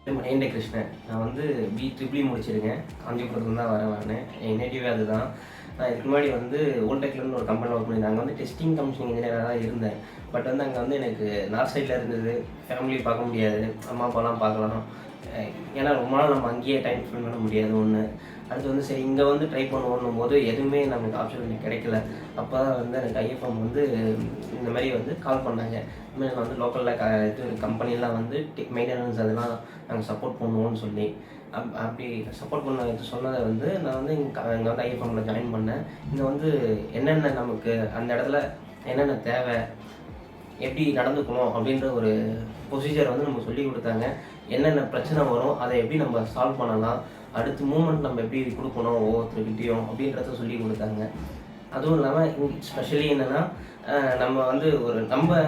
Manikandakrishnan. நான் வந்து IIFM முடிச்சிருக்கேன். காஞ்சிபுரத்துல தான் வரேன். என் நேட்டிவே அதுதான். நான் இதுக்கு முன்னாடி வந்து ஓல்டெக்லன்னு ஒரு கம்பெனியில் ஒர்க் பண்ணியிருந்தேன். அங்கே வந்து டெஸ்டிங் கமிஷனிங் இன்ஜினியராக தான் இருந்தேன். பட் வந்து அங்கே வந்து எனக்கு நார்த் சைடில் இருந்தது. ஃபேமிலி பார்க்க முடியாது, அம்மா அப்பாலாம் பார்க்கலாம். ஏன்னா ரொம்ப நாள் நம்ம அங்கேயே டைம் ஸ்பெண்ட் பண்ண முடியாது ஒன்று. அடுத்து வந்து சரி இங்கே வந்து ட்ரை பண்ணுவோன்னும் போது எதுவுமே நமக்கு ஆப்ஷன் கிடைக்கல. அப்போ தான் வந்து எனக்கு IIFM வந்து இந்த மாதிரி வந்து கால் பண்ணாங்க. இதுமாதிரி வந்து லோக்கலில் இது கம்பெனிலாம் வந்து மெயின்டெனன்ஸ் அதெல்லாம் நாங்கள் சப்போர்ட் பண்ணுவோம்னு சொல்லி அப்படி சப்போர்ட் பண்ண சொன்னதை வந்து நான் வந்து இங்கே வந்து IIFMல ஜாயின் பண்ணேன். இங்கே வந்து என்னென்ன நமக்கு அந்த இடத்துல என்னென்ன தேவை, எப்படி நடந்துக்கணும் அப்படின்ற ஒரு ப்ரொசீஜர் வந்து நம்ம சொல்லி கொடுத்தாங்க. என்னென்ன பிரச்சனை வரும், அதை எப்படி நம்ம சால்வ் பண்ணலாம், அடுத்து மூமெண்ட் நம்ம எப்படி கொடுக்கணும் ஒவ்வொருத்தருக்கிட்டையும் அப்படின்றத சொல்லி கொடுத்தாங்க. அதுவும் இல்லாமல் ஸ்பெஷலி என்னென்னா நம்ம வந்து ஒரு நம்ம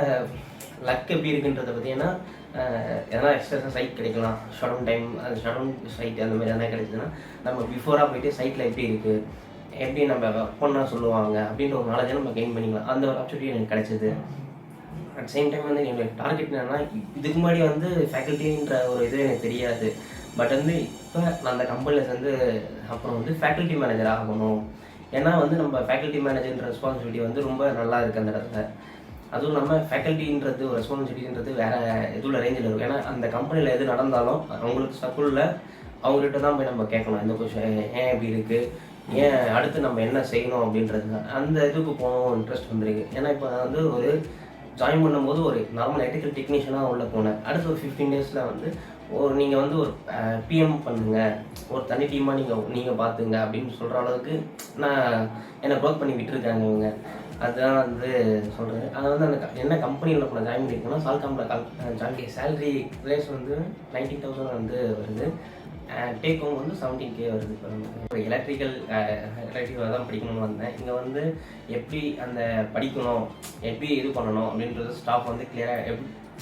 லக் எப்படி இருக்குன்றதை பார்த்தீங்கன்னா எதனா எக்ஸ்ட்ரா சைட் கிடைக்கலாம், ஷடவுன் டைம், அது ஷடவுன் சைட் அந்த மாதிரி எதனா கிடைச்சதுன்னா நம்ம பிஃபோராக போயிட்டு சைட்டில் எப்படி இருக்குது, எப்படி நம்ம ஒர்க் பண்ணால் சொல்லுவாங்க அப்படின்ற ஒரு நாலேஜை நம்ம கெயின் பண்ணிக்கலாம். அந்த ஒரு ஆப்பர்ச்சுனிட்டி எனக்கு கிடைச்சிது. அட் சேம் டைம் வந்து என்னோடய டார்கெட் என்னென்னா, இதுக்கு முன்னாடி வந்து ஃபேக்கல்ட்டின்ற ஒரு இது எனக்கு தெரியாது. பட் வந்து இப்போ நான் அந்த கம்பெனியில் சேர்ந்து அப்புறம் வந்து ஃபேக்கல்ட்டி மேனேஜர் ஆகணும். ஏன்னா வந்து நம்ம ஃபேக்கல்ட்டி மேனேஜர்ன்ற ரெஸ்பான்சிபிலிட்டி வந்து ரொம்ப நல்லா இருக்குது அந்த இடத்துல. அதுவும் இல்லாமல் ஃபேக்கல்ட்டின்றது ஒரு ரெஸ்பான்சிபிலிட்டின்றது வேறு எதுவும் ரேஞ்சில் இருக்கும். ஏன்னா அந்த கம்பெனியில் எது நடந்தாலும் அவங்களுக்கு ஸ்கூலில் அவங்ககிட்ட தான் போய் நம்ம கேட்கணும், இந்த கொஷின் ஏன் இப்படி இருக்குது, ஏன் அடுத்து நம்ம என்ன செய்யணும் அப்படின்றது. அந்த இதுக்கு போகணும் இன்ட்ரெஸ்ட் வந்துருக்கு. ஏன்னா இப்போ நான் வந்து ஒரு ஜாயின் பண்ணும்போது ஒரு நார்மல் எலக்ட்ரிக்கல் டெக்னீஷியனாக உள்ளே போனேன். அடுத்து ஒரு 15 டேஸில் வந்து நீங்கள் வந்து ஒரு PM பண்ணுங்கள், ஒரு தனி டீமாக நீங்கள் பார்த்துங்க அப்படின்னு சொல்கிற அளவுக்கு நான் என்னை க்ரோத் பண்ணி விட்டுருக்காங்க இவங்க. அதுதான் வந்து சொல்கிறேன். அது வந்து அந்த என்ன கம்பெனியில் நான் ஜாயின் பண்ணியிருக்கேன்னா சால்காமில் ஜாயின் சேலரி ரேஸ் வந்து 90,000 வந்து வருது. டேக் ஹோம் வந்து 17K வருது. இப்போ எலக்ட்ரிக்கல் தான் படிக்கணும்னு வந்தேன். இங்கே வந்து எப்படி அந்த படிக்கணும், எப்படி இது பண்ணணும் அப்படின்றது ஸ்டாஃப் வந்து கிளியராக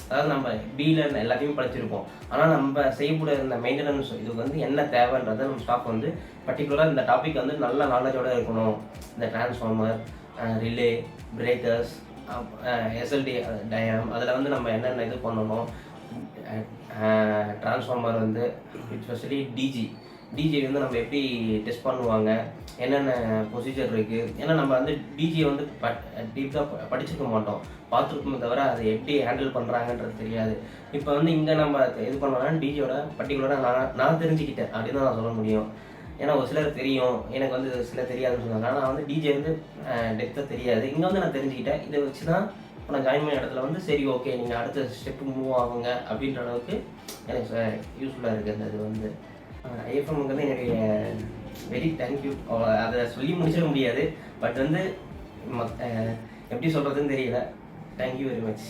அதாவது நம்ம பியில் எல்லாத்தையுமே படிச்சிருப்போம். ஆனால் நம்ம செய்யக்கூடிய இந்த மெயின்டெனன்ஸ் இதுக்கு வந்து என்ன தேவைன்றதை நம்ம ஸ்டாஃப் வந்து பர்டிகுலராக இந்த டாபிக் வந்து நல்ல நாலேஜோடு இருக்கணும். இந்த transformer, relay, breakers, SLD time, அதில் வந்து நம்ம என்னென்ன இது பண்ணணும், டிரான்ஸ்ஃபார்மர் வந்து ஸ்பெஷலி டிஜி வந்து நம்ம எப்படி டெஸ்ட் பண்ணுவாங்க, என்னென்ன ப்ரொசீஜர் இருக்குது. ஏன்னா நம்ம வந்து டிஜியை வந்து டீப்பாக படிச்சிருக்க மாட்டோம், பார்த்துருக்கோமே தவிர அதை எப்படி ஹேண்டில் பண்ணுறாங்கன்றது தெரியாது. இப்போ வந்து இங்கே நம்ம இது பண்ணோம்னா டிஜியோட பர்டிகுலராக நான் தெரிஞ்சுக்கிட்டேன் அப்படின்னு தான் நான் சொல்ல முடியும். ஏன்னா ஒரு சிலர் தெரியும், எனக்கு வந்து சிலர் தெரியாதுன்னு சொன்னாங்க. ஆனால் வந்து டிஜி வந்து டெப்த்தாக தெரியாது. இங்கே வந்து நான் தெரிஞ்சுக்கிட்டேன். இதை வச்சு தான் இப்போ நான் ஜாயின் பண்ண இடத்துல வந்து சரி ஓகே நீங்கள் அடுத்த ஸ்டெப்பு மூவ் ஆகுங்க அப்படின்ற அளவுக்கு எனக்கு யூஸ்ஃபுல்லாக இருக்குது. அந்த இது வந்து IIFMக்கு வந்து என்னுடைய வெரி தேங்க்யூ. அதை சொல்லி முடிச்சிட முடியாது. பட் வந்து எப்படி சொல்கிறதுன்னு தெரியல. Thank you very much.